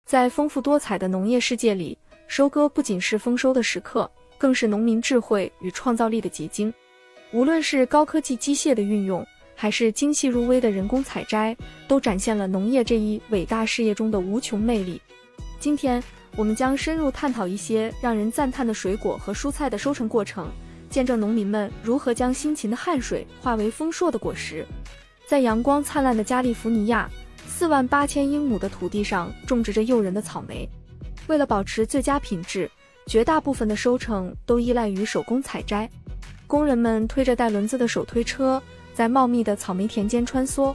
在丰富多彩的农业世界里，收割不仅是丰收的时刻，更是农民智慧与创造力的结晶。无论是高科技机械的运用，还是精细入微的人工采摘，都展现了农业这一伟大事业中的无穷魅力。今天，我们将深入探讨一些让人赞叹的水果和蔬菜的收成过程，见证农民们如何将辛勤的汗水化为丰硕的果实。在阳光灿烂的加利福尼亚，48000英亩的土地上种植着诱人的草莓。为了保持最佳品质，绝大部分的收成都依赖于手工采摘。工人们推着带轮子的手推车，在茂密的草莓田间穿梭。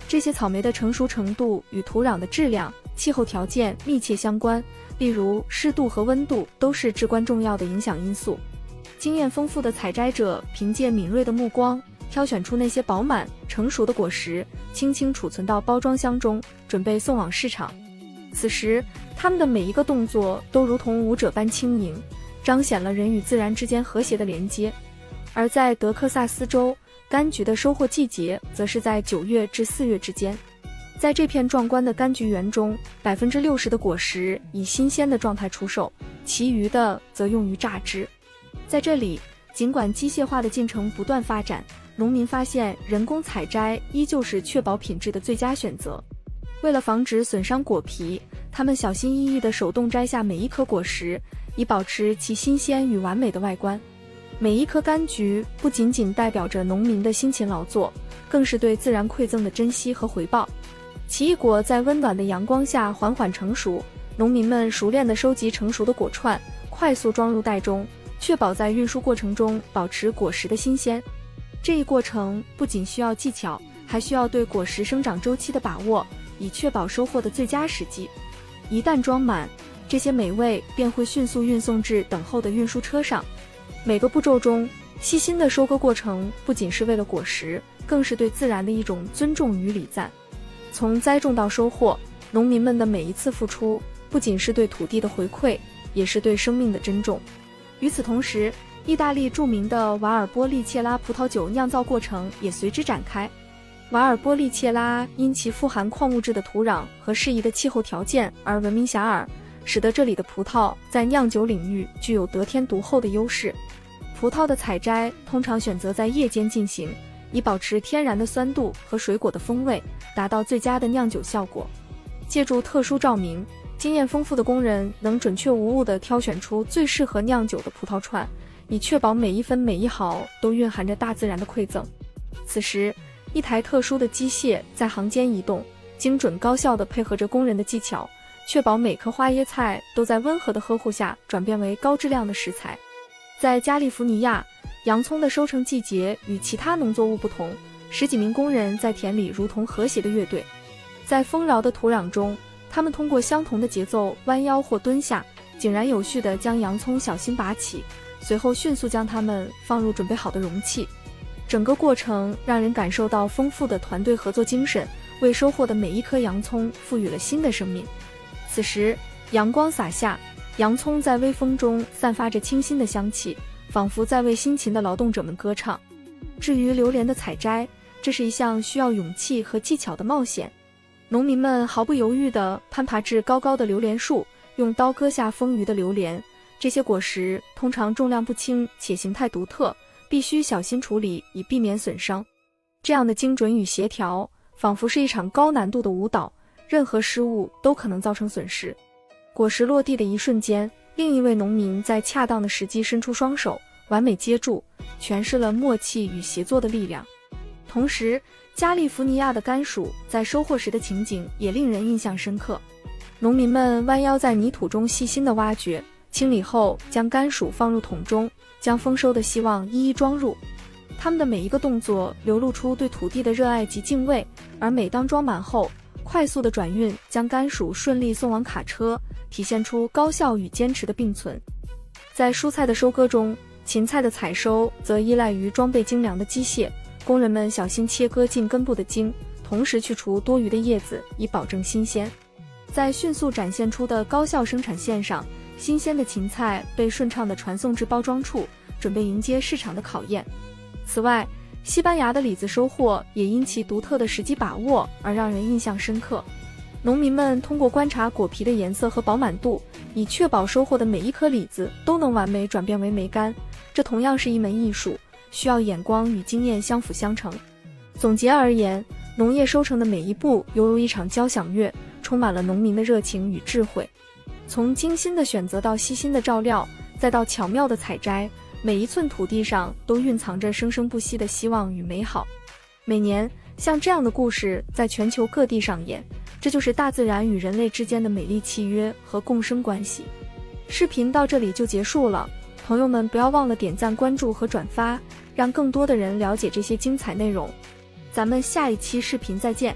这些草莓的成熟程度与土壤的质量、气候条件密切相关，例如湿度和温度都是至关重要的影响因素。经验丰富的采摘者凭借敏锐的目光，挑选出那些饱满成熟的果实，轻轻储存到包装箱中，准备送往市场。此时，他们的每一个动作都如同舞者般轻盈，彰显了人与自然之间和谐的连接。而在德克萨斯州，柑橘的收获季节则是在9月至4月之间。在这片壮观的柑橘园中，60%的果实以新鲜的状态出售，其余的则用于榨汁。在这里，尽管机械化的进程不断发展，农民发现人工采摘依旧是确保品质的最佳选择。为了防止损伤果皮，他们小心翼翼地手动摘下每一颗果实，以保持其新鲜与完美的外观。每一颗柑橘不仅仅代表着农民的辛勤劳作，更是对自然馈赠的珍惜和回报。奇异果在温暖的阳光下缓缓成熟，农民们熟练地收集成熟的果串，快速装入袋中，确保在运输过程中保持果实的新鲜。这一过程不仅需要技巧，还需要对果实生长周期的把握，以确保收获的最佳时机。一旦装满，这些美味便会迅速运送至等候的运输车上。每个步骤中，细心的收割过程不仅是为了果实，更是对自然的一种尊重与礼赞。从栽种到收获，农民们的每一次付出，不仅是对土地的回馈，也是对生命的珍重。与此同时，意大利著名的瓦尔波利切拉葡萄酒酿造过程也随之展开。瓦尔波利切拉因其富含矿物质的土壤和适宜的气候条件而闻名遐迩，使得这里的葡萄在酿酒领域具有得天独厚的优势。葡萄的采摘通常选择在夜间进行，以保持天然的酸度和水果的风味，达到最佳的酿酒效果。借助特殊照明，经验丰富的工人能准确无误地挑选出最适合酿酒的葡萄串，以确保每一分每一毫都蕴含着大自然的馈赠。此时，一台特殊的机械在行间移动，精准高效地配合着工人的技巧，确保每颗花椰菜都在温和的呵护下转变为高质量的食材。在加利福尼亚，洋葱的收成季节与其他农作物不同，10几名工人在田里如同和谐的乐队。在丰饶的土壤中，他们通过相同的节奏弯腰或蹲下，井然有序地将洋葱小心拔起，随后迅速将它们放入准备好的容器。整个过程让人感受到丰富的团队合作精神，为收获的每一颗洋葱赋予了新的生命。此时，阳光洒下，洋葱在微风中散发着清新的香气，仿佛在为辛勤的劳动者们歌唱。至于榴莲的采摘，这是一项需要勇气和技巧的冒险。农民们毫不犹豫地攀爬至高高的榴莲树，用刀割下丰腴的榴莲。这些果实通常重量不轻且形态独特，必须小心处理以避免损伤。这样的精准与协调，仿佛是一场高难度的舞蹈，任何失误都可能造成损失。果实落地的一瞬间，另一位农民在恰当的时机伸出双手，完美接住，诠释了默契与协作的力量。同时，加利福尼亚的甘薯在收获时的情景也令人印象深刻。农民们弯腰在泥土中细心地挖掘，清理后将甘薯放入桶中，将丰收的希望一一装入。他们的每一个动作流露出对土地的热爱及敬畏，而每当装满后，快速的转运将甘薯顺利送往卡车，体现出高效与坚持的并存。在蔬菜的收割中，芹菜的采收则依赖于装备精良的机械，工人们小心切割近根部的茎，同时去除多余的叶子，以保证新鲜。在迅速展现出的高效生产线上，新鲜的芹菜被顺畅地传送至包装处，准备迎接市场的考验。此外，西班牙的李子收获也因其独特的时机把握而让人印象深刻。农民们通过观察果皮的颜色和饱满度，以确保收获的每一颗李子都能完美转变为梅干。这同样是一门艺术，需要眼光与经验相辅相成。总结而言，农业收成的每一步犹如一场交响乐，充满了农民的热情与智慧。从精心的选择到细心的照料，再到巧妙的采摘，每一寸土地上都蕴藏着生生不息的希望与美好。每年，像这样的故事在全球各地上演，这就是大自然与人类之间的美丽契约和共生关系。视频到这里就结束了，朋友们不要忘了点赞、关注和转发，让更多的人了解这些精彩内容。咱们下一期视频再见。